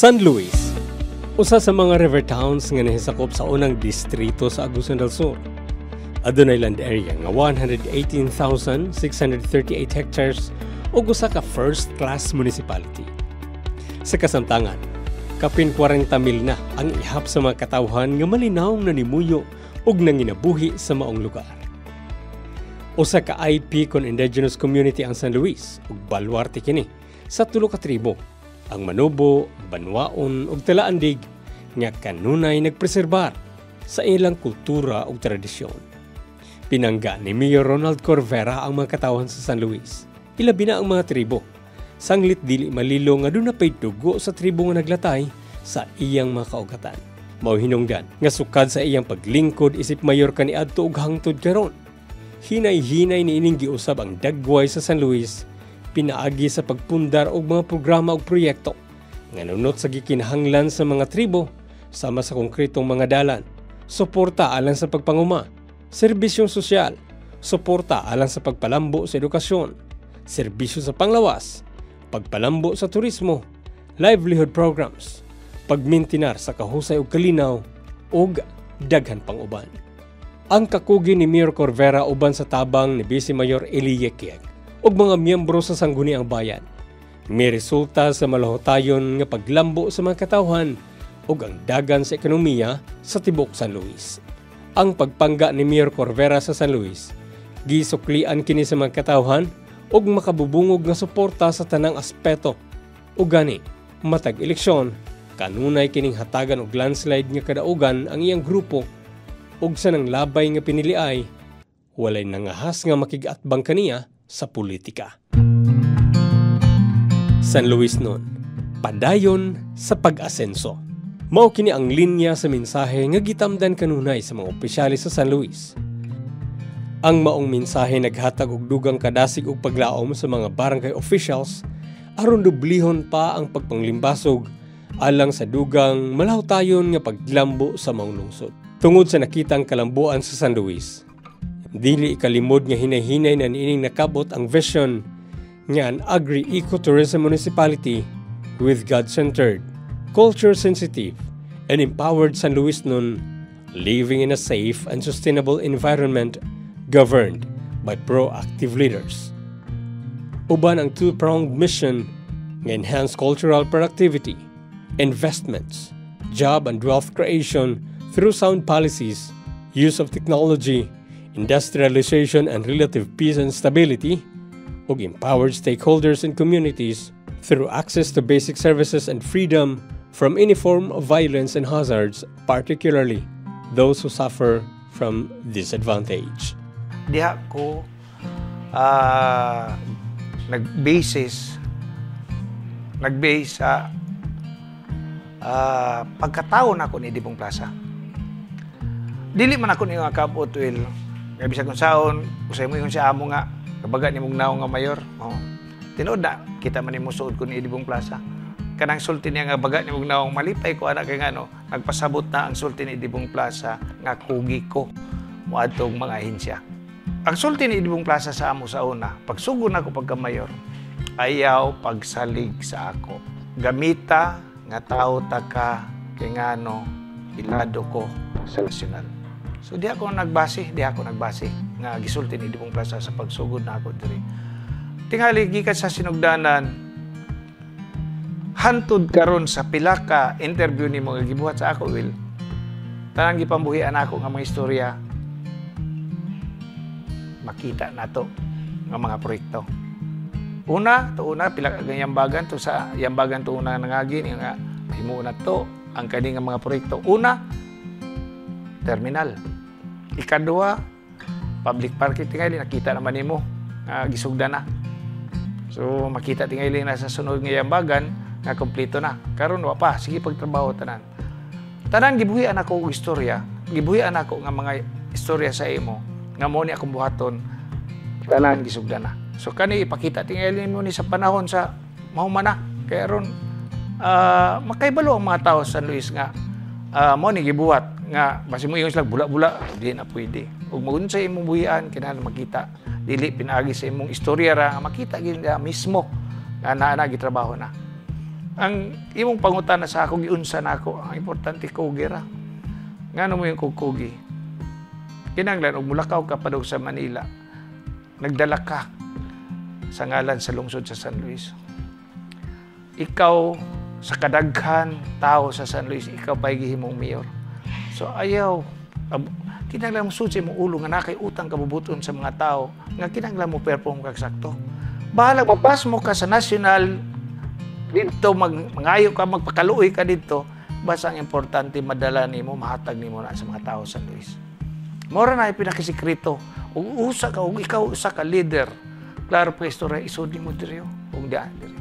San Luis, usa sa mga river towns nga nahisakop sa unang distrito sa Agusan del Sur. Adunay land area nga 118,638 hectares ug usa ka first-class municipality. Sa kasamtangan, kapin 40,000 na ang ihap sa mga katawhan nga malinawng nanimuyo ug nanginabuhi sa maong lugar. Usa ka IP kon indigenous community ang San Luis ug baluarte kini sa tulo ka tribo, ang Manobo, Banwaon ug Talaandig nga kanunay nagpreserbar sa ilang kultura ug tradisyon. Pinangga ni Mayor Ronald Corvera ang mga katawhan sa San Luis. Ilabi na ang mga tribo. Sanglit dili malilo nga doon na pa'y dugo sa tribo nga naglatay sa iyang mga kaugatan. Mao hinungdan nga sukad sa iyang paglingkod isip mayor kaniadto ug hangtod karon. Hinay-hinay ni ining giusab ang dagway sa San Luis, pinaagi sa pagpundar og mga programa ug proyekto nga nunot sa gikinahanglan sa mga tribo sama sa konkretong mga dalan, suporta alang sa pagpanguma, serbisyong sosyal, suporta alang sa pagpalambo sa edukasyon, serbisyo sa panglawas, pagpalambo sa turismo, livelihood programs, pagmintinar sa kahusay ug kalinaw ug daghan pang uban. Ang kakugi ni Mayor Corvera uban sa tabang ni Vice Mayor Eli Yekiag ug mga miyembro sa Sangguniang Bayan may resulta sa malahotayon nga paglambo sa mga katawhan ug ang dagan sa ekonomiya sa tibok San Luis. Ang pagpangga ni Mayor Corvera sa San Luis gisuklian kini sa mga katawhan ug makabubungog nga suporta sa tanang aspeto ug gani matag eleksyon kanunay kining hatagan og landslide nga kadaugan ang iyang grupo ug sa nang labay nga piniliay walay nangahas nga makig-atbang kaniya sa politika. San Luis noon, padayon sa pag-asenso. Mao kini ang linya sa mensahe nga gitamdan kanunay sa mga opisyalis sa San Luis. Ang maong mensahe naghatag og dugang kadasig ug paglaom sa mga barangay officials aron dublihon pa ang pagpanglimbasog alang sa dugang malahutayon nga paglambo sa maong lungsod. Tungod sa nakitang kalambuan sa San Luis, dili ikalimod nga hinay-hinay na niining nakabot ang vision nga an agri-ecotourism municipality with God-centered, culture-sensitive, and empowered San Luis noon, living in a safe and sustainable environment governed by proactive leaders. Uban ang two-pronged mission nga enhance cultural productivity, investments, job and wealth creation through sound policies, use of technology, industrialization and relative peace and stability, ug empowered stakeholders and communities through access to basic services and freedom from any form of violence and hazards, particularly those who suffer from disadvantage. Diha ko nag-base sa pagkataon ako ni Dibong Plaza. Dili man ako niyo akabot will kaya bisag kung saon, usay mo yung sa amo nga, kabaga ni mong naong nga mayor. Tinood na, kita man ni mo suod ko ni Dibong Plaza. Kanang sulti niya nga baga ni mong naong malipay ko, anak kay nga no, nagpasabot na ang sulti ni Dibong Plaza nga kugi ko muadtong mga ahensya. Ang sulti ni Dibong Plaza sa amo sa una, pagsugon ako pagka mayor, ayaw pagsalig sa ako. Gamita nga tao taka kay nga no, ilado ko sa nasyonal. So di ako nagbase nga gisulti ni Dibong Plaza sa pagsugod na ako diri. Tingali gikan sa sinugdanan hantod karon sa pila ka interview ni mga gibuhat sa ako will. Tanang gipambuhian ako nga mga istorya. Makita nato nga mga proyekto. Una pila ka yambagan to sa yambagan to una nangagi nga himo na to ang kani nga mga proyekto. Una, terminal. Ikadua, public parking tingali nakita naman nimo gisugda na. So makita tingali na sa sunod nga yambagan nga kompleto na. Karon wa pa sige pagtrabaho tanan. Tanan gibuhian ako og istorya, gibuhian ako nga mga istorya sa imo nga mo ni akong buhaton tanan gisugda na. So kani ipakita tingali mo ni sa panahon sa mahumana kay aron makaibalo ang mga tao sa San Luis nga mo ni gibuhat nga basi mo yung sila bula-bula di na pwede ug magunsay imong buhian kinahanglan makita dili pinaagi sa imong istorya ra nga makita gid mismo nga naa gitrabaho na Ang imong pangutana sa ako giunsa nako, ang importante kugi ra. Ngano mo yung kugi? Kinahanglan og mulakaw ka padung sa Manila. Nagdala ka sa ngalan sa lungsod sa San Luis. Ikaw sa kadaghan tao sa San Luis, ikaw pa'y gihimong mayor. So ayaw, kinahanglan mo susi mo ulo nga nakay utang kabubuton sa mga tao nga kinahanglan mo perform kag sakto. Bahala mapas mo ka sa national dito, mangayo ka, magpakaluoy ka dito, basta ang importante madala nimo, mahatag nimo na sa mga tao sa San Luis. Mora na pinakasikreto. Ug usa ka, ug ikaw usa ka leader. Klaro pa istorya isod mo diri ug dian diri.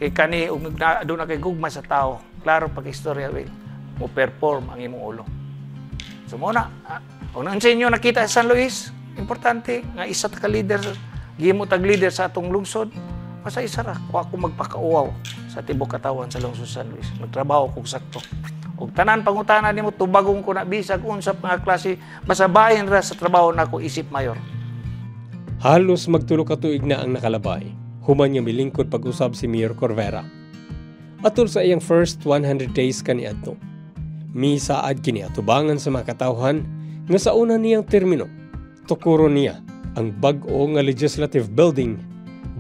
Kay kani ug aduna na kay gugma sa tao. Klaro pa istorya wel. Mo perform ang imong ulo. So mo na, ug nang sa inyo nakita sa San Luis, importante nga isa ka leader, gihimo tag leader sa atong lungsod. Basta isa ra, wa ko magpakauaw sa tibok katawan sa lungsod sa San Luis. Magtrabaho kog sakto. Ug tanan pangutana nimo tubagong ko na bisag unsa mga klase basta bahin ra sa trabaho nako isip mayor. Halos magtulo ka tuig na ang nakalabay. Human niya milingkod pag-usab si Mayor Corvera. Atol sa iyang first 100 days kaniadto. Misaad kini atubangan sa mga katawhan nga sa una niyang termino. Tukuro niya ang bag-o nga legislative building,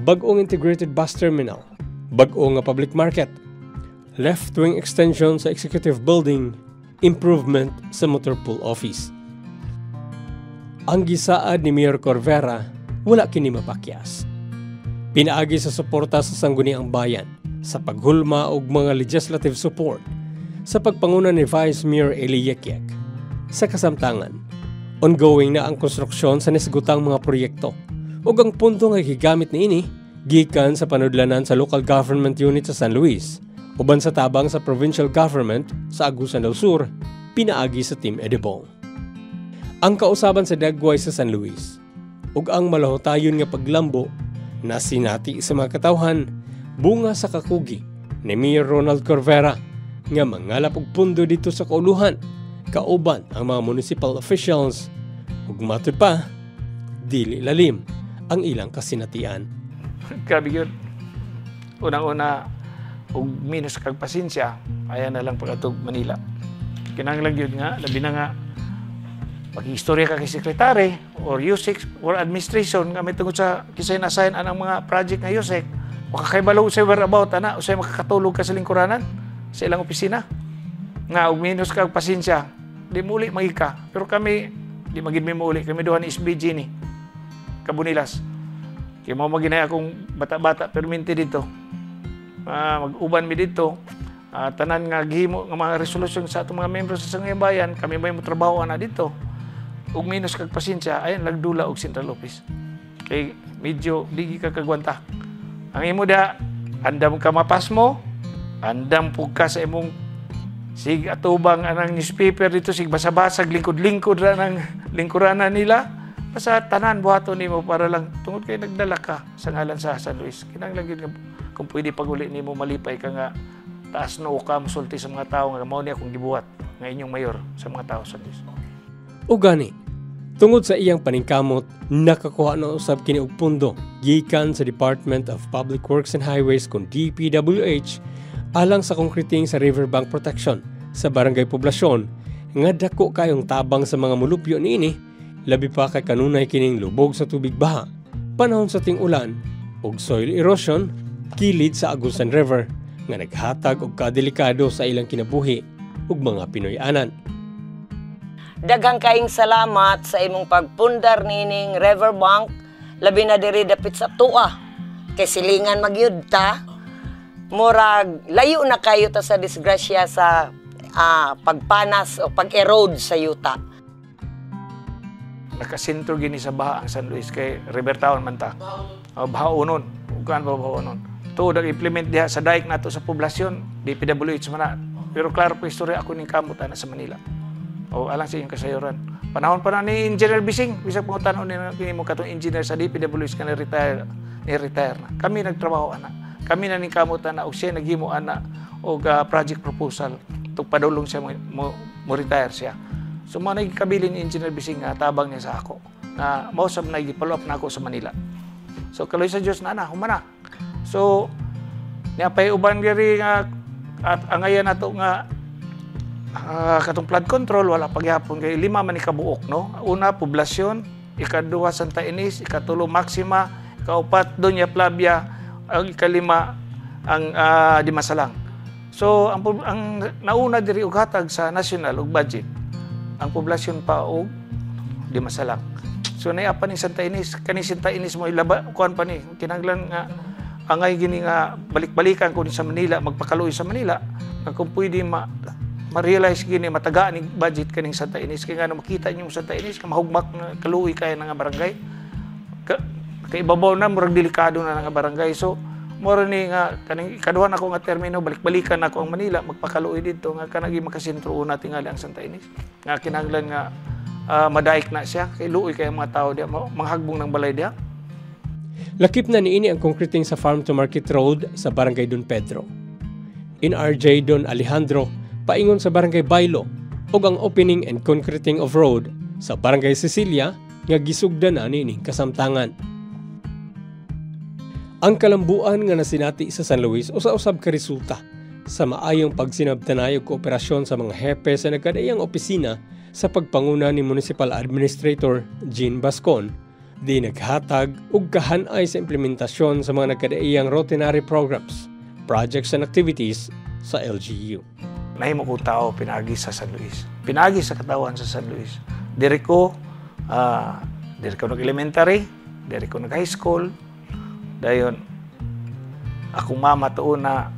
bag-ong integrated bus terminal, bag-o nga public market, left-wing extension sa executive building, improvement sa motor pool office. Ang gisaad ni Mayor Corvera wala kini mapakyas. Pinaagi sa suporta sa sangguniang bayan sa paghulma og mga legislative support sa pagpanguna ni Vice Mayor Eli Yekyek. Sa kasamtangan, ongoing na ang konstruksyon sa nasgutang mga proyekto ug ang punto nga gigamit niini gikan sa panudlanan sa local government unit sa San Luis uban sa tabang sa provincial government sa Agusan del Sur, pinaagi sa Team Edibong. Ang kausaban sa dagway sa San Luis ug ang malahotayon nga paglambo na sinati sa mga katawhan bunga sa kakugi ni Mayor Ronald Corvera nga mangalap og pundo dito sa kauluhan kauban ang mga municipal officials ug matud pa dili lalim ang ilang kasinatian. Grabe yun. Unang-una ug minus kag pasensya ayan na lang pagkatog Manila. Kinahanglan gyud nga labi na nga pag-istorya ka kay sekretary or USEC or administration nga may tungod sa kisay na-assign anang mga project nga USEC, makakaibalo sa whereabout ana usay makakatulog ka sa lingkuranan sa ilang opisina. Nga og minus kag pasensya, di muli magika. Pero kami di magid mi muli, kami duha ni SBG ni Kabunilas. Kaya mo maginay akong bata-bata perminti dito. Mag-uban mi dito. Tanan nga gihimo nga mga resolusyon sa atong mga membro sa Sangguniang Bayan, kami may motrabaho na dito. Ug minus kag pasensya, ayan lagdula og Central Office. Kay medyo digi ka kagwanta. Ang imo da, andam ka mapas mo, andam pug ka sa imong sig atubang anang newspaper dito, sig basa-basag lingkod-lingkod ra ng lingkuranan nila. Basta tanan buhaton nimo para lang tungod kay nagdala ka sa ngalan sa San Luis. Kinahanglan gyud kung pwede paguli nimo malipay ka nga taas no ka musulti sa mga tao nga mao ni akong gibuhat nga inyong mayor sa mga tao sa San Luis. O gani, tungod sa iyang paningkamot, nakakuha na usab kini og pundo gikan sa Department of Public Works and Highways kung DPWH alang sa konkreting sa riverbank protection sa barangay poblasyon nga dako kayong tabang sa mga mulupyo niini, labi pa kay kanunay kining lubog sa tubig baha, panahon sa ting-ulan ug soil erosion kilid sa Agusan River nga naghatag og kadelikado sa ilang kinabuhi ug mga Pinoy-anan. Daghang kaayong salamat sa imong pagpundar nining riverbank, labi na diri dapit sa Tua. Kay silingan magyud ta, murag layo na kayo ta sa disgrasya sa pagpanas o pag-erode sa yuta. Nakasentro gini sa baha ang San Luis kay River Town man ta. Bahaunon, ukan ba bahaunon. To dag-implement diha sa daik nato sa poblasyon, DPWH man na. Pero klaro pa istorya ako ning kamot ana sa Manila. O alang sa inyong kasayuran. Panahon pa na ni Engineer Bising, bisag pangutan ni mo katong engineer sa DPWH ka ni-retire na. Kami nagtrabaho ana. Kami na ning kamot ana og siya naghimo ana og project proposal tug padulong siya mo retire siya. So mo nagkabilin ni Engineer Bising nga tabang niya sa ako. Na mao sab nagipollow up na ako sa Manila. So kaloy sa Dios na humana. So Niya pay uban diri nga at angayan nato nga katong flood control wala pagyapon kay 5 man ikabuok no. Una poblasyon, ikaduha Santa Ines, ikatulo Maxima, ikaupat Doña Flavia, ang ikalima ang Dimasalang. So ang nauna diri og hatag sa national og budget ang poblasyon pa og Dimasalang. So nay apa ni Santa Ines, kani Santa Ines mo ilaba kuan pa ni kinahanglan nga angay gini nga balik-balikan ko sa Manila, magpakaluoy sa Manila nga kung pwede ma-realize gini matagaan ni budget kaning Santa Ines kay nga makita niyo Santa Ines ka mahugmak nga kaluoy kay nga barangay kay ibabaw na murag delikado na nga barangay. So moro ni nga kaning ikaduha na ko nga termino balik-balikan nako ang Manila magpakaluoy didto nga kanagi makasentro una tingali ang Santa Ines nga kinahanglan nga madaik na siya kay luoy kay mga tao diya manghagbong ng balay diya. Lakip na niini ang concreting sa Farm to Market Road sa Barangay Don Pedro. In RJ Don Alejandro paingon sa Barangay Bailo ug ang opening and concreting of road sa Barangay Cecilia nga gisugdan na nining kasamtangan. Ang kalambuan nga nasinati sa San Luis usa-usab ka resulta sa maayong pagsinabtanay ug kooperasyon sa mga hepe sa nagkadaiyang opisina sa pagpanguna ni Municipal Administrator Jean Bascon di naghatag ug kahanay sa implementasyon sa mga nagkadaiyang routinary programs, projects and activities sa LGU. Nahimo ko tao pinagi sa San Luis. Pinagi sa katawan sa San Luis. Diri ko nag-elementary, diri ko nag-high school. Dayon akong mama tuon na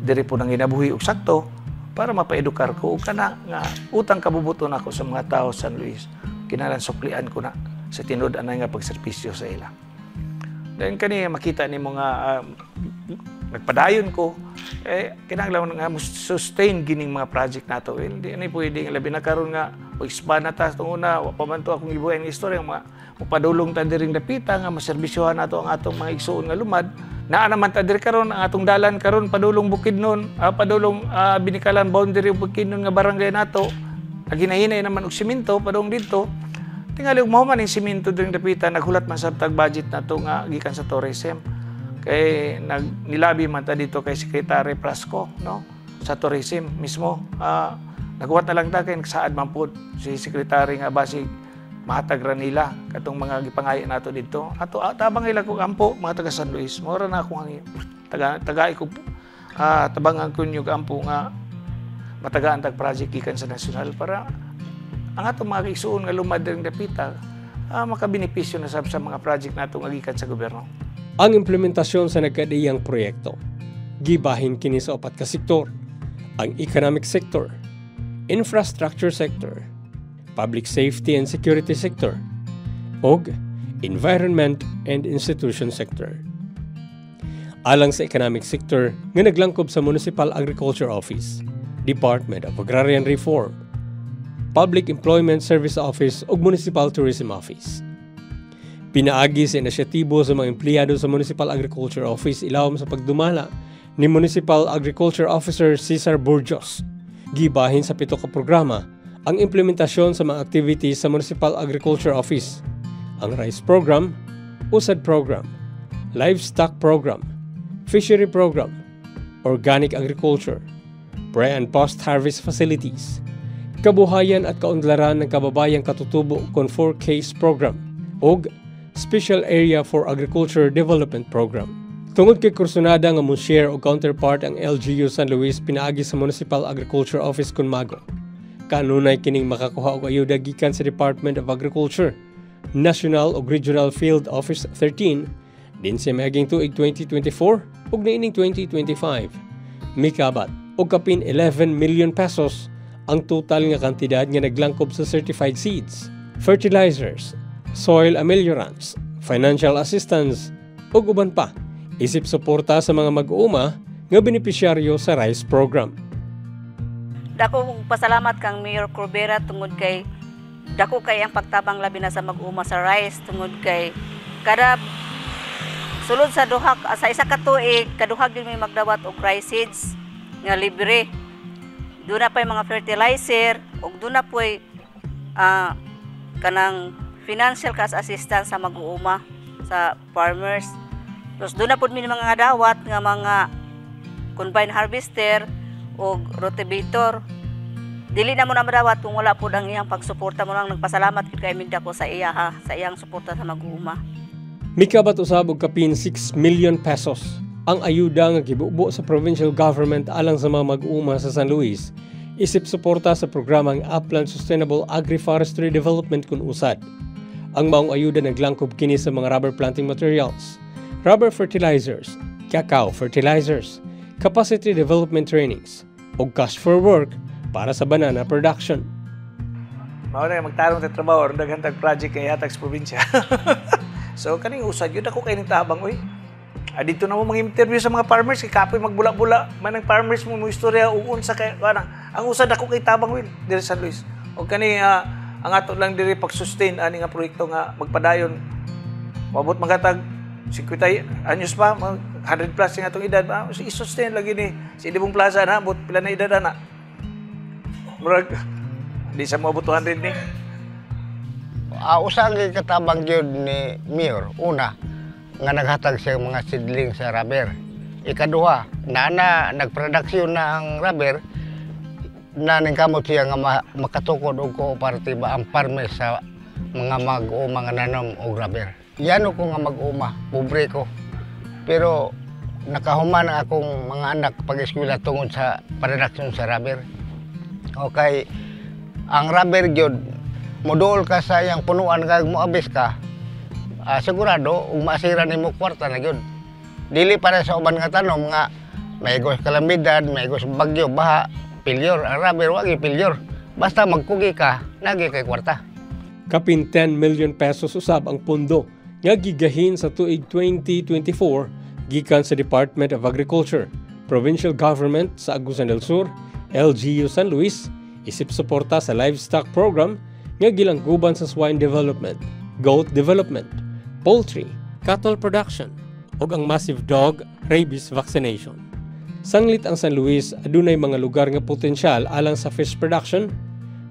diri po nang ginabuhi og sakto para mapaedukar ko ug kana nga utang kabubuton ako sa mga tao sa San Luis. Kinahanglan suklian ko na sa tinud-anay nga pagserbisyo sa ila. Dayon kani makita nimo nga nagpadayon ko kinahanglan nga sustain gining mga project nato. Hindi ani pwede labi na karon nga expand na ta tunguna wa pa man to akong gibuhay nga istorya nga mupadulong ta diring dapita nga maserbisyohan nato ang atong mga igsuon nga lumad. Naa naman ta diri karon ang atong dalan karon padulong Bukidnon, padulong Binikalan boundary Bukidnon nga barangay nato. Naginahinay naman og semento padung didto. Tingali og mao man ning semento diring dapita naghulat man sa tag budget nato nga gikan sa tourism. Kay nilabi man ta dito kay Secretary Prasco no sa tourism mismo naghuwat na lang ta kay saad man pud si Secretary nga basig mahatag ra nila katong mga gipangayo nato dito ato tabang ila ko ampo mga taga San Luis mora na ako ang taga ko tabangan ko nyug ampo nga matagaan tag project gikan sa nasyonal para ang atong mga igsuon nga lumad diring dapita makabenepisyo na sa mga project nato nga gikan sa gobyerno. Ang implementasyon sa nagkadaiyang proyekto gibahin kini sa upat ka sektor: ang economic sector, infrastructure sector, public safety and security sector, ug environment and institution sector. Alang sa economic sector nga naglangkob sa Municipal Agriculture Office, Department of Agrarian Reform, Public Employment Service Office ug Municipal Tourism Office. Pinaagi sa inisyatibo sa mga empleyado sa Municipal Agriculture Office ilawom sa pagdumala ni Municipal Agriculture Officer Cesar Burgos. Gibahin sa 7 ka programa ang implementasyon sa mga activities sa Municipal Agriculture Office: ang Rice Program, USAID Program, Livestock Program, Fishery Program, Organic Agriculture, Pre- and Post-Harvest Facilities, Kabuhayan at Kaunlaran ng Kababayang Katutubo con 4Ks Program, ug Special Area for Agriculture Development Program. Tungod kay kursunada nga mo-share o counterpart ang LGU San Luis pinaagi sa Municipal Agriculture Office Kunmago. Kanunay kining makakuha og ayuda gikan sa Department of Agriculture, National ug Regional Field Office 13 din sa miaging tuig 2024 ug niining 2025. Mikabat og kapin 11 million pesos ang total nga kantidad nga naglangkob sa certified seeds, fertilizers, soil ameliorants, financial assistance ug uban pa isip suporta sa mga mag-uuma nga benepisyaryo sa rice program. Dako pasalamat kang Mayor Corbera tungod kay dako kay ang pagtabang labi na sa mag-uuma sa rice tungod kay kada sulod sa duha sa isa ka tuig kaduhag din may magdawat og rice seeds nga libre. Doon na pa'y mga fertilizer ug doon na pa'y kanang financial cash assistance sa mag-uuma sa farmers. Tapos doon na po may mga dawat nga mga combine harvester o rotavator. Dili na mo na madawat kung wala po ang iyang pagsuporta mo lang. Nagpasalamat kay Minda ko sa iya ha, sa iyang suporta sa mag-uuma. Mikabat usab og kapin 6 million pesos ang ayuda nga gibubo sa provincial government alang sa mga mag-uuma sa San Luis isip suporta sa programang Upland Sustainable Agri-Forestry Development kun usad. Ang maong ayuda naglangkob kini sa mga rubber planting materials, rubber fertilizers, cacao fertilizers, capacity development trainings, ug cash for work para sa banana production. Mao na magtarong sa trabaho aron daghan tag project kay hatag sa probinsya. So kaning usad yun ako kay ning tabang oy. Dito na mo mag-interview sa mga farmers kay kapoy magbula-bula man ang farmers mo istorya ug unsa kay ana. Ang usad ako kay tabang wil diri sa San Luis. O kani ang ato lang diri pag-sustain ani nga proyekto nga magpadayon. Mabot magatag 50 anyos pa 100 plus nga atong edad i-sustain lagi ni si Libong Plaza na bot pila na edad ana. Murag di sa moabot 200 ni. Usa ang katabang gyud ni Mayor una nga naghatag siya mga seedling sa rubber. Ikaduha, nagproduksyon na ang rubber na ningkamot siya nga makatukod og kooperatiba ang farmer sa mga mag-uuma nga nanom og rubber. Yano ko nga mag-uma, pobre ko. Pero nakahuman ang akong mga anak pag-eskwela tungod sa production sa rubber. Okay, ang rubber gyud moduol ka sa iyang punuan kag moabis ka. Sigurado ug masira nimo kwarta na gyud. Dili para sa uban nga tanom nga may gos kalamidad, may gos bagyo, baha, pilyor. Ang rubber wagi pilyor. Basta magkugi ka, nagi kay kwarta. Kapin 10 million pesos usab ang pondo nga gigahin sa tuig 2024 gikan sa Department of Agriculture, Provincial Government sa Agusan del Sur, LGU San Luis, isip suporta sa livestock program nga gilangguban sa swine development, goat development, poultry, cattle production, ug ang massive dog rabies vaccination. Sanglit ang San Luis adunay mga lugar nga potensyal alang sa fish production.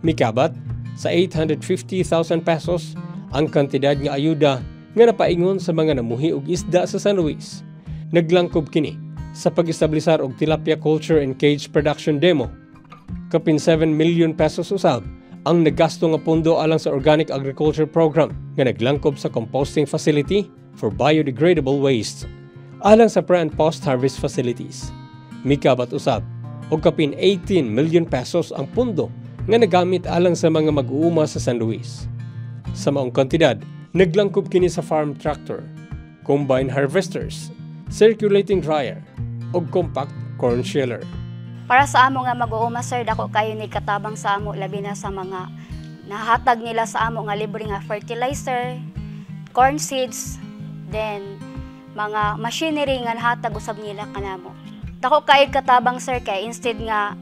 Mikabat sa 850,000 pesos ang kantidad nga ayuda nga napaingon sa mga namuhi og isda sa San Luis. Naglangkob kini sa pag-establisar og tilapia culture and cage production demo. Kapin 7 million pesos usab ang nagasto nga pondo alang sa organic agriculture program nga naglangkob sa composting facility for biodegradable waste alang sa pre- and post-harvest facilities. Mikabat usab og kapin 18 million pesos ang pondo nga nagamit alang sa mga mag-uuma sa San Luis. Sa maong kantidad, naglangkob kini sa farm tractor, combine harvesters, circulating dryer, ug compact corn sheller. Para sa amo nga mag-uuma sir, dako kayo ni katabang sa amo labi na sa mga nahatag nila sa amo nga libre nga fertilizer, corn seeds, then mga machinery nga nahatag usab nila kanamo. Dako kayo katabang sir kay instead nga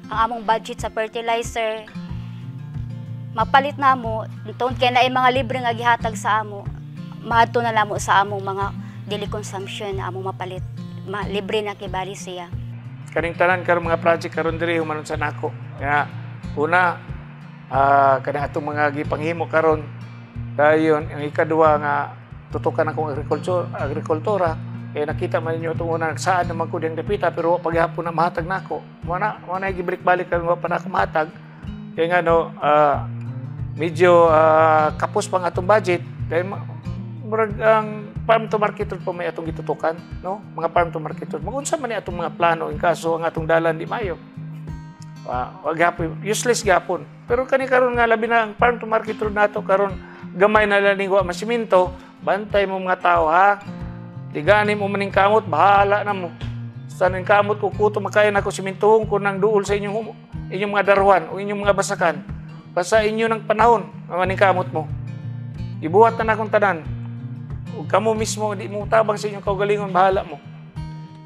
ang among budget sa fertilizer mapalit namo tungod kay naay mga libre nga gihatag sa amo, maadto na namo sa among mga daily consumption na among mapalit. Libre na kay bali siya. Kaning tanan karon mga project karon diri humanon sa nako. Nga una kanang atong mga gipanghimo karon dayon ang ikaduha nga tutukan akong agrikultura kay nakita man ninyo itong una nagsaad naman ko diyang dapita pero paghapon na mahatag nako. Wala gibalik-balik karon wa pa nako mahatag. Kay nga no medyo kapos pang atong budget kay murag ang farm to market pa may atong gitutukan, no? Mga farm to market. Magunsa man ni atong mga plano in kaso ang atong dalan di mayo. Wag gapon, useless gapon. Pero kani karon nga labi na ang farm to market nato karon gamay na lang wa masiminto, bantay mo mga tao ha. Tigani mo maning kamot, bahala na mo. Sa ning kamot kukuto makayan ako simintohon ko nang duol sa inyong mga daruhan o inyong mga basakan. Basta inyo ng panahon maning kamot mo. Ibuhat na akong tanan. Ug kamo mismo di mo tabang sa inyong kaugalingon, bahala mo.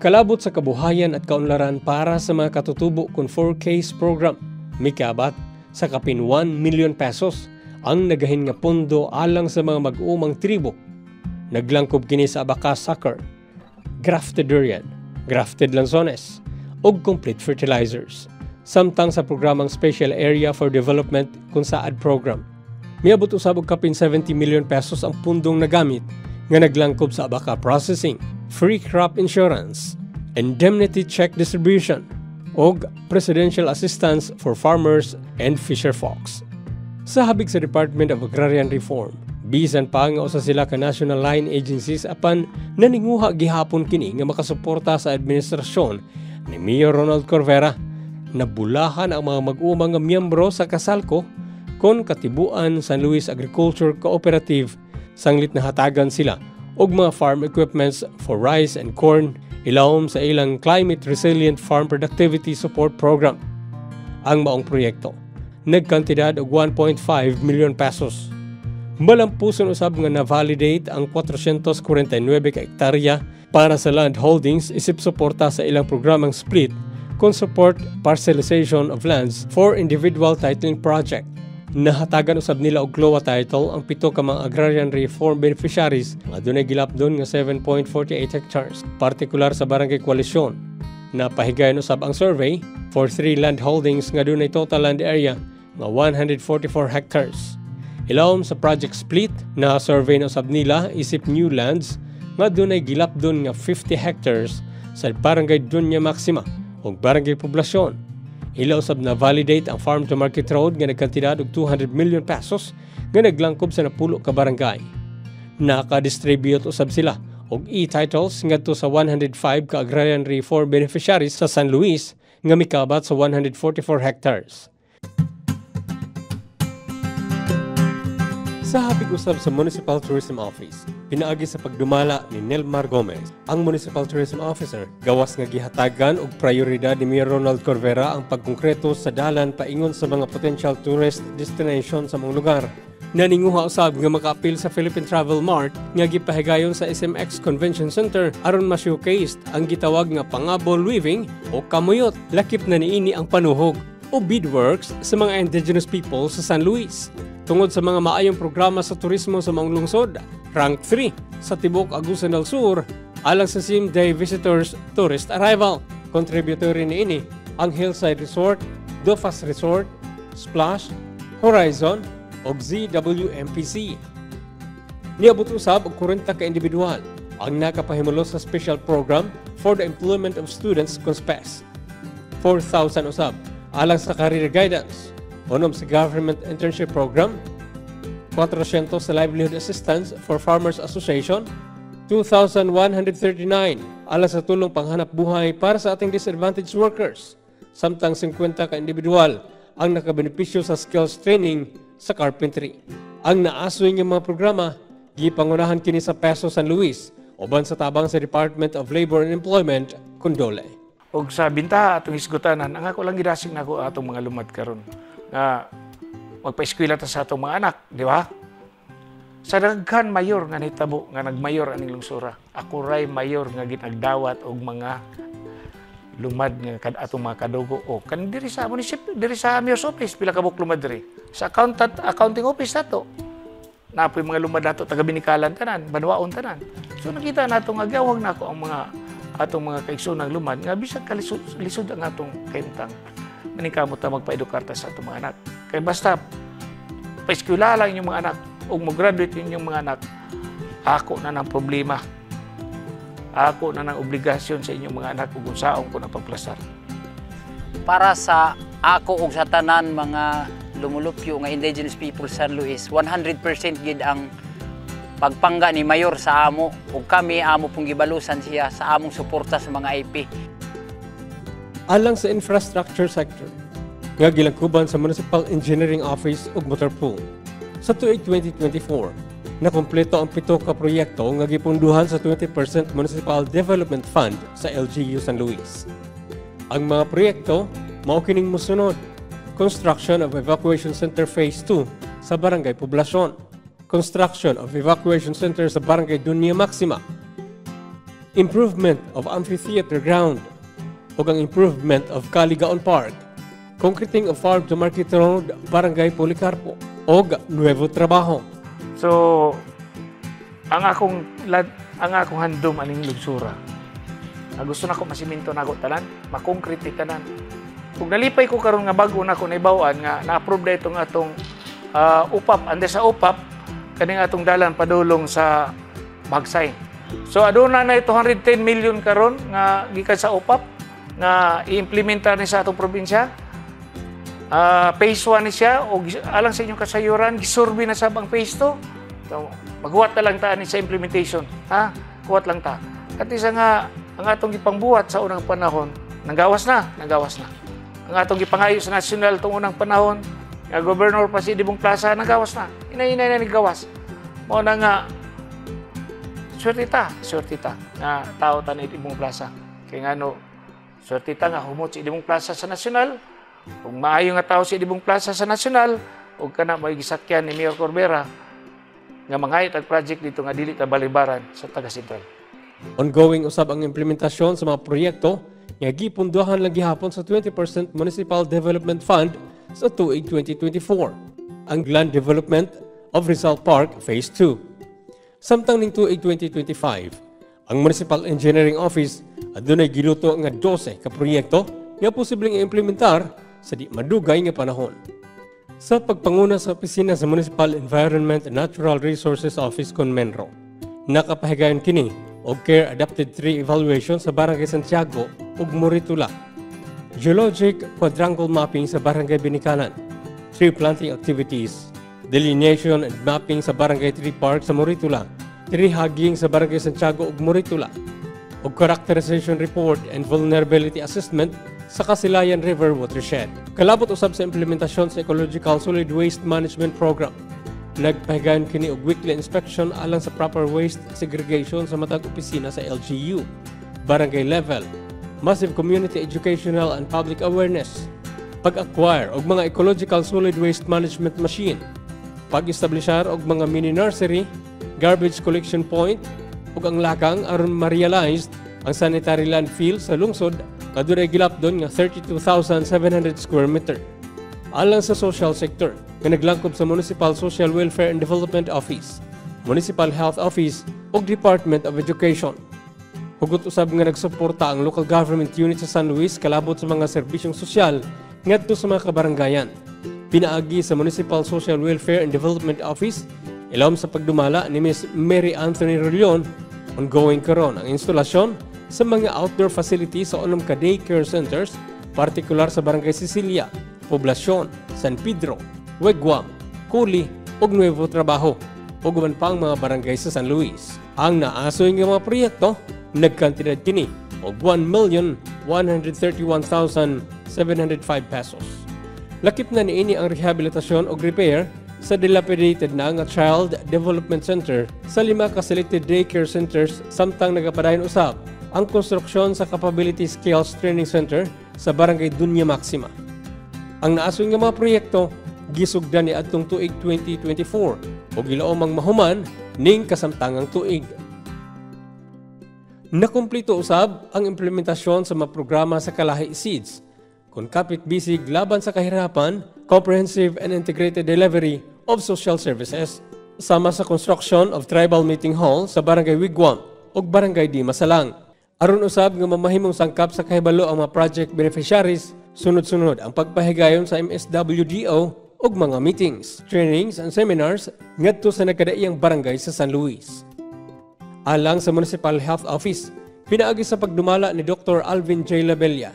Kalabot sa kabuhayan at kaunlaran para sa mga katutubo kun 4Ks program. Mikabat sa kapin 1 million pesos ang nagahin nga pondo alang sa mga mag-uumang tribo. Naglangkob kini sa Abacas sucker, grafted durian, grafted lanzones, ug complete fertilizers. Samtang sa programang Special Area for Development kun saad program. Miabot usab og kapin 70 million pesos ang pundong nagamit nga naglangkob sa abaca processing, free crop insurance, indemnity check distribution, og presidential assistance for farmers and fisher folks. Sa habig sa Department of Agrarian Reform, bisan pa nga usa sila ka national line agencies apan naninguha gihapon kini nga makasuporta sa administrasyon ni Mayor Ronald Corvera. Nabulahan ang mga mag-umang nga miyembro sa Kasalco kon katibuan San Luis Agriculture Cooperative sanglit na hatagan sila og mga farm equipments for rice and corn ilawom sa ilang Climate Resilient Farm Productivity Support Program. Ang maong proyekto nagkantidad og 1.5 million pesos. Malampuson usab nga na-validate ang 449 ka hektarya para sa land holdings isip suporta sa ilang programang split kon support parcelization of lands for individual titling project. Nahatagan usab nila og CLOA title ang 7 ka mga agrarian reform beneficiaries nga adunay gilapdon nga 7.48 hectares, partikular sa Barangay Koalisyon. Napahigayon usab ang survey for 3 land holdings nga adunay total land area nga 144 hectares. Ilawom sa project split, na survey na usab nila isip new lands nga adunay gilapdon nga 50 hectares sa Barangay Dunya Maxima ug Barangay Poblasyon. Ilaw usab na validate ang farm to market road nga nagkantidad og 200 million pesos nga naglangkob sa napulo ka barangay. Naka-distribute usab sila og e-titles ngadto sa 105 ka agrarian reform beneficiaries sa San Luis nga mikabat sa 144 hectares. Sa habig usab sa Municipal Tourism Office, pinaagi sa pagdumala ni Nelmar Gomez, ang Municipal Tourism Officer, gawas nga gihatagan og prioridad ni Mayor Ronald Corvera ang pagkonkreto sa dalan paingon sa mga potential tourist destination sa mga lugar. Naninguha usab nga maka-appeal sa Philippine Travel Mart nga gipahigayon sa SMX Convention Center aron ma-showcase ang gitawag nga pangabol weaving o kamuyot. Lakip na niini ang panuhog o beadworks sa mga indigenous people sa San Luis. Tungod sa mga maayong programa sa turismo sa mga lungsod, rank 3 sa Tibok Agusan del Sur alang sa same-day visitors tourist arrival. Contributory niini ang Hillside Resort, Dofas Resort, Splash, Horizon o ZWMPC. Niabot usab og 40 ka individual ang nakapahimulo sa special program for the employment of students CONSPES. 4,000 usab alang sa career guidance, unom sa Government Internship Program, 400 sa Livelihood Assistance for Farmers Association, 2,139 alang sa tulong panghanap buhay para sa ating disadvantaged workers, samtang 50 ka individual ang nakabenepisyo sa skills training sa carpentry. Ang naasoy ng mga programa, gipangunahan kini sa Peso San Luis, uban sa tabang sa Department of Labor and Employment, Condole. Og sa bintaha atong isgutanan, ang ako lang gidasig nako atong mga lumad karon nga magpa-eskwela ta sa atong mga anak, di ba? Sa daghan mayor nga nitabo nga nagmayor aning lungsura. Ako ray mayor nga ginagdawat og mga lumad nga atong mga kadugo o kan diri sa munisipyo, diri sa mayor's office pila ka lumad diri. Sa accounting office nato. Napoy mga lumad nato taga Binikalan tanan, Banwaon tanan. So nakita nato nga gawag nako ang mga atong mga kaigsoonang lumad nga bisag kalisod ang atong kentang. Manikamo ta magpa-edukar ta sa atong mga anak. Kay basta pa-eskwela lang inyong mga anak o mag-graduate inyong mga anak, ako na ng problema. Ako na ng obligasyon sa inyong mga anak kung saong ko na pagplasar. Para sa ako ug sa tanan mga lumulupyo nga indigenous people sa San Luis, 100% gid ang pagpangga ni Mayor sa amo ug kami amo pong gibalusan siya sa among suporta sa mga IP. Alang sa infrastructure sector, nga gilangkuban sa Municipal Engineering Office ug Motor Pool. Sa tuig 2024, nakumpleto ang 7 ka proyekto nga gipunduhan sa 20% Municipal Development Fund sa LGU San Luis. Ang mga proyekto mao kining mosunod: construction of Evacuation Center Phase 2 sa Barangay Poblasyon, construction of Evacuation Center sa Barangay Dunya Maxima, improvement of amphitheater ground, ug ang improvement of Caligaon Park, concreting of Farm to Market Road, Barangay Policarpo, ug Nuevo Trabajo. So ang akong handom aning lugsura. Gusto nako masiminto nako tanan, makonkrete tanan. Kung nalipay ko karon nga bago nako naibawan nga na-approve na itong atong UPAP, ande sa UPAP kaning atong dalan padulong sa Bagsay. So aduna na 210 million karon nga gikan sa UPAP nga i-implementa ni sa atong probinsya. Phase 1 ni siya o alang sa inyong kasayuran gisurvey na sab ang phase 2. So maghuwat na lang ta ni sa implementation. Ha? Huwat lang ta. At isa nga ang atong gipangbuhat sa unang panahon nanggawas na. Ang atong gipangayo sa nasyonal tong unang panahon nga Governor pa si Dibong Plaza nanggawas na. Inay-inay na nagawas. Mao na nga swerte ta nga tao ta ni Dibong Plaza. Kay ngano swerte ta nga humot si Dibong Plaza sa nasyonal. Kung maayo nga tao si Dibong Plaza sa nasyonal, ug kana mo'y gisakyan ni Mayor Corbera nga mangayot ang project dito nga dili ta balibaran sa taga Sentral. Ongoing usab ang implementasyon sa mga proyekto nga gipunduhan lang gihapon sa 20% Municipal Development Fund sa tuig 2024, ang Land Development of Rizal Park Phase 2. Samtang ning tuig 2025, ang Municipal Engineering Office adunay giluto nga 12 ka proyekto nga posibleng implementar sa di madugay nga panahon. Sa pagpanguna sa opisina sa Municipal Environment and Natural Resources Office kon Menro, nakapahigayon kini og Care Adapted 3 evaluation sa Barangay Santiago ug Moritula, Geologic Quadrangle Mapping sa Barangay Binikanan, tree planting activities, delineation and mapping sa Barangay Tree Park sa Moritula, tree hugging sa Barangay Santiago ug Moritula, ug characterization report and vulnerability assessment sa Kasilayan River watershed. Kalabot usab sa implementasyon sa Ecological Solid Waste Management Program. Nagpahigayon kini og weekly inspection alang sa proper waste segregation sa matag opisina sa LGU, barangay level, massive community educational and public awareness, pag-acquire og mga ecological solid waste management machine, pag-establishar og mga mini nursery, garbage collection point, ug ang lakang aron ma-realized ang sanitary landfill sa lungsod nga dunay gilapdon nga 32,700 square meter. Alang sa social sector, nga naglangkob sa Municipal Social Welfare and Development Office, Municipal Health Office ug Department of Education. Hugot usab nga nagsuporta ang local government unit sa San Luis kalabot sa mga serbisyong sosyal ngadto sa mga kabaranggayan. Pinaagi sa Municipal Social Welfare and Development Office, ilawom sa pagdumala ni Ms. Mary Anthony Rollion, ongoing karon ang instalasyon sa mga outdoor facilities sa 6 ka daycare centers, partikular sa Barangay Sicilia, Poblasyon, San Pedro, Wegwam, Culi ug Nuevo Trabajo ug uban pang mga barangay sa San Luis. Ang naasoy nga mga proyekto nagkantidad kini og 1,131,705 pesos. Lakip na niini ang rehabilitasyon o repair sa dilapidated na nga Child Development Center sa 5 ka selected daycare centers samtang nagapadayon usab ang konstruksyon sa Capability Skills Training Center sa Barangay Dunya Maxima. Ang naasoy nga mga proyekto gisugdan ni adtong tuig 2024 o gilaomang mahuman ning kasamtangang tuig. Nakumplito usab ang implementasyon sa mga programa sa Kalahi Seeds, kung kapit bisig laban sa kahirapan, comprehensive and integrated delivery of social services, sama sa construction of tribal meeting hall sa Barangay Wigwam ug Barangay Di Masalang. Aron usab nga mamahimong sangkap sa kahibalo ang mga project beneficiaries, sunod-sunod ang pagpahigayon sa MSWDO ug mga meetings, trainings and seminars ngadto sa nagkadaiyang barangay sa San Luis. Alang sa Municipal Health Office, pinaagi sa pagdumala ni Dr. Alvin J. Labella,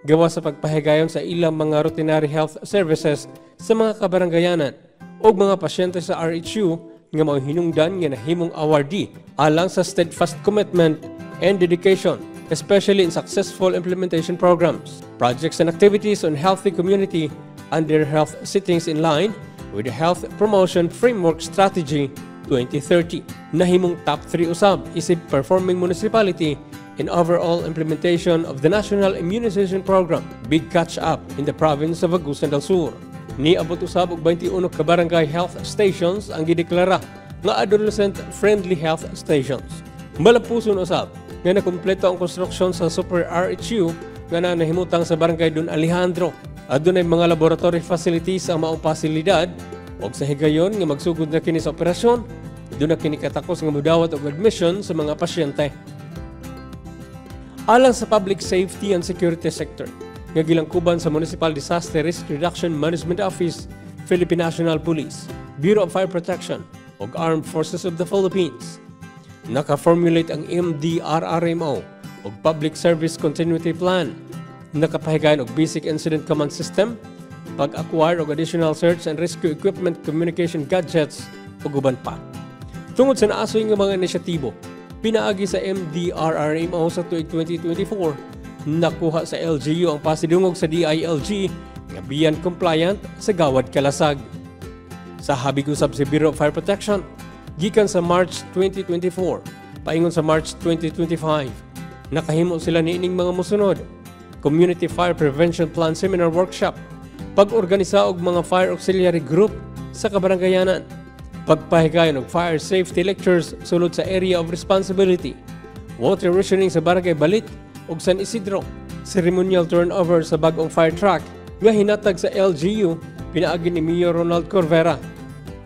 gawa sa pagpahigayon sa ilang mga routinary health services sa mga kabaranggayanan o mga pasyente sa RHU nga mao hinungdan nga nahimong awardee alang sa steadfast commitment and dedication, especially in successful implementation programs, projects and activities on healthy community and their health settings in line with the Health Promotion Framework Strategy 2030. Nahimong top 3 usab isip performing municipality in overall implementation of the National Immunization Program, Big Catch Up in the province of Agusan del Sur. Niabot usab og 21 ka barangay health stations ang gideklara nga adolescent-friendly health stations. Malapuson usab nga nakumpleto ang konstruksyon sa Super RHU nga nahimutang sa Barangay Don Alejandro. Adunay mga laboratory facilities ang maong pasilidad ug sa higayon nga magsugod na kini sa operasyon, doon na kini katakos nga mudawat og admission sa mga pasyente. Alang sa public safety and security sector, nga gilangkuban sa Municipal Disaster Risk Reduction Management Office, Philippine National Police, Bureau of Fire Protection ug Armed Forces of the Philippines. Naka-formulate ang MDRRMO o Public Service Continuity Plan. Nakapahigayon og Basic Incident Command System, pag-acquire og additional search and rescue equipment, communication gadgets ug uban pa. Tungod sa naasoy nga mga inisyatibo, pinaagi sa MDRRMO sa tuig 2024, nakuha sa LGU ang pasidungog sa DILG nga biyan compliant sa gawad kalasag. Sa habig usab si Bureau of Fire Protection, gikan sa March 2024, paingon sa March 2025, nakahimo sila niining mga mosunod: Community Fire Prevention Plan Seminar Workshop, pag-organisa og mga fire auxiliary group sa kabaranggayanan, pagpahigayon og fire safety lectures sulod sa area of responsibility, water rationing sa Barangay Balit ug San Isidro, ceremonial turnover sa bag-ong fire truck nga hinatag sa LGU pinaagi ni Mayor Ronald Corvera,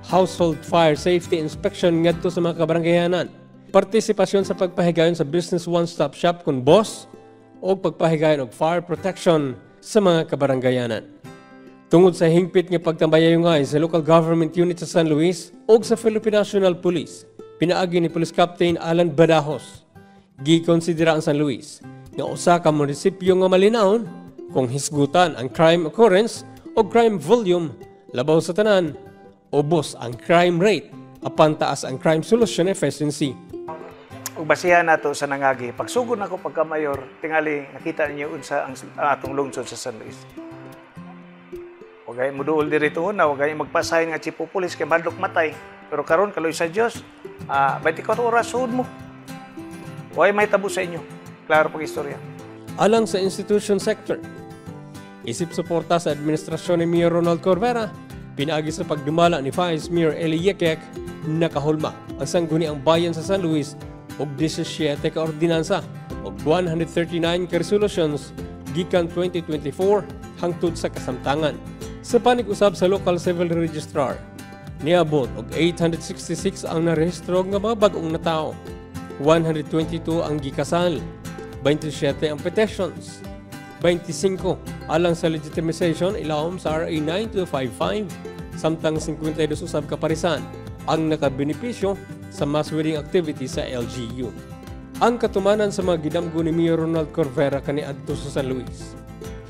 household fire safety inspection ngadto sa mga kabaranggayanan, partisipasyon sa pagpahigayon sa business one-stop shop kun boss o pagpahigayon og fire protection sa mga kabaranggayanan. Tungod sa hingpit nga pagtambayayungay sa local government unit sa San Luis o sa Philippine National Police, pinaagi ni Police Captain Alan Badajos, gikonsidera ang San Luis nga usa ka munisipyo nga malinawon kung hisgutan ang crime occurrence o crime volume, labaw sa tanan, ubos ang crime rate, apan taas ang crime solution efficiency. Ug basihan nato sa nangagi, pagsugod nako pagka-mayor, tingali nakita ninyo unsa ang atong lungsod sa San Luis. Wagay muduol diri tuon na wagay magpasahin nga chief of police kay madlok matay. Pero karon kaloy sa Dios, 24 oras sud mo. Way may tabo sa inyo. Klaro pag istorya. Alang sa institution sector, isip suporta sa administrasyon ni Mayor Ronald Corvera, pinaagi sa pagdumala ni Vice Mayor Eli Yekek, nakahulma ang sangguniang bayan sa San Luis og 17 ka ordinansa og 139 ka resolutions gikan 2024 hangtod sa kasamtangan. Sa panig-usab sa local civil registrar, niabot og 866 ang narehistro nga mga bag-ong natao, 122 ang gikasal, 27 ang petitions, 25 alang sa legitimization ilawom sa RA 9255, samtang 52 usab ka parisan ang nakabenepisyo sa mass wedding activity sa LGU. Ang katumanan sa mga gidamgo ni Mayor Ronald Corvera kaniadto sa San Luis,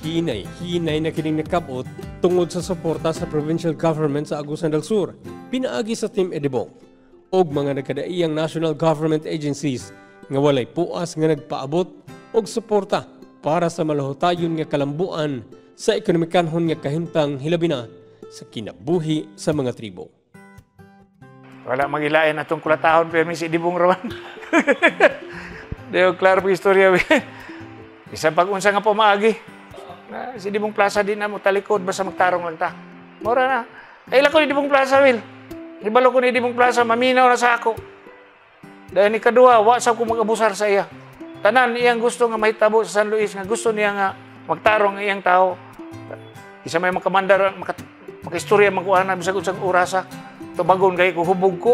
hinay na kining nakabot tungod sa suporta sa provincial government sa Agusan del Sur, pinaagi sa Team Edibong og mga nagkadaiyang national government agencies nga walay puas nga nagpaabot og suporta para sa malahutayon nga kalambuan sa ekonomikanhon nga kahimtang hilabi na sa kinabuhi sa mga tribo. Wala magilain atong kulatahon pero si Edibong raman. Deo klaro pag istorya. Isa pag unsa nga pamaagi. Si Edibong Plaza din na mo talikod basta magtarong lang ta. Mura na. Kaila ko ni Edibong Plaza, Will. Ibalo ko ni Edibong Plaza, maminaw na sa ako. Dahil ni kadua, wasap ko mag-abusar sa iya. Tanan, iyang gusto nga mahitabo sa San Luis, nga gusto niya nga magtarong iyang tao. Isa may makamandar, makistorya, magkuhanan, bisag unsang orasa. Tubagon kayo ko, hubog ko.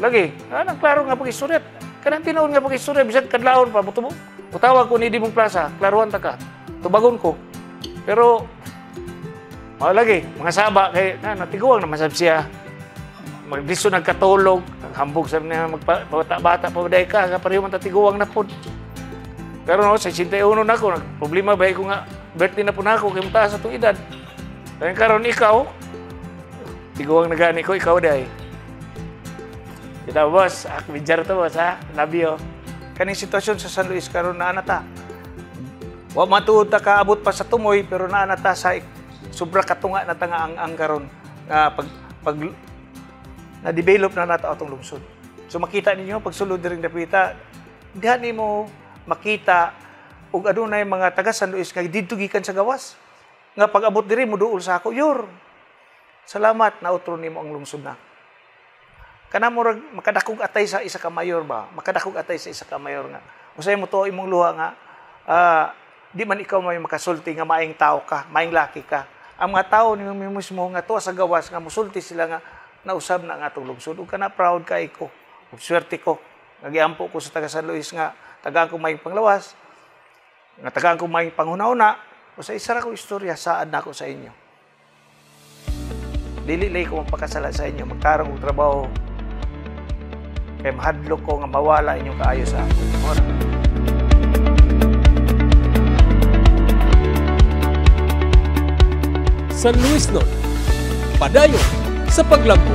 Lagi, nagklaro nga pag-istorya. Kanang tinoon nga pag-istorya, bisag kadlaon pa, butawag ko ni Edibong Plaza, klaruhan ta ka. Tubagon ko. Pero, lagi, mga saba, kay natiguang naman sab siya. Magdiso nagkatulog, hambog sa niya, magpabata-bata, pabday ka, kapariyo man tatiguang na po. Pero no, sa 61 na ako, problema ba ko nga, birthday na po na ako, kay mataas sa itong edad. Kaya karon ikaw, tiguang na gani ko, ikaw day. Kita boss, akbidjar to boss ha, love you. Kaning sitwasyon sa San Luis, karon na anata. Wa matuod ta kaabot pa sa tumoy pero naa na ta sa sobra katunga na tanga ang karon pag na-develop na nato atong lungsod. So makita ninyo pag sulod diri dapita, diha nimo makita ug adunay mga taga San Luis nga didto gikan sa gawas. Nga pag-abot diri moduol sa ako, yor. Salamat na utro nimo ang lungsod na. Kana murag makadakog atay sa isa ka mayor ba? Makadakog atay sa isa ka mayor nga. Usay mo to imong luha nga di man ikaw may makasulti nga maayong tao ka, maayong laki ka. Ang mga tao niyo mismo nga tuwa sa gawas nga musulti sila nga nausab na ang atong lungsod. Ug kana proud kay ko. Ug swerte ko. Nagiampo ko sa taga San Luis nga tagaan ko maayong panglawas. Nga tagaan ko maayong panghuna-una. O sa isa ra ko istorya saad na ako sa inyo. Dili lay ko magpakasala sa inyo. Magtarong og trabaho. kay mahadlok ko nga mawala inyong kaayo sa ako. Ora. San Luis Norte, padayon sa paglago.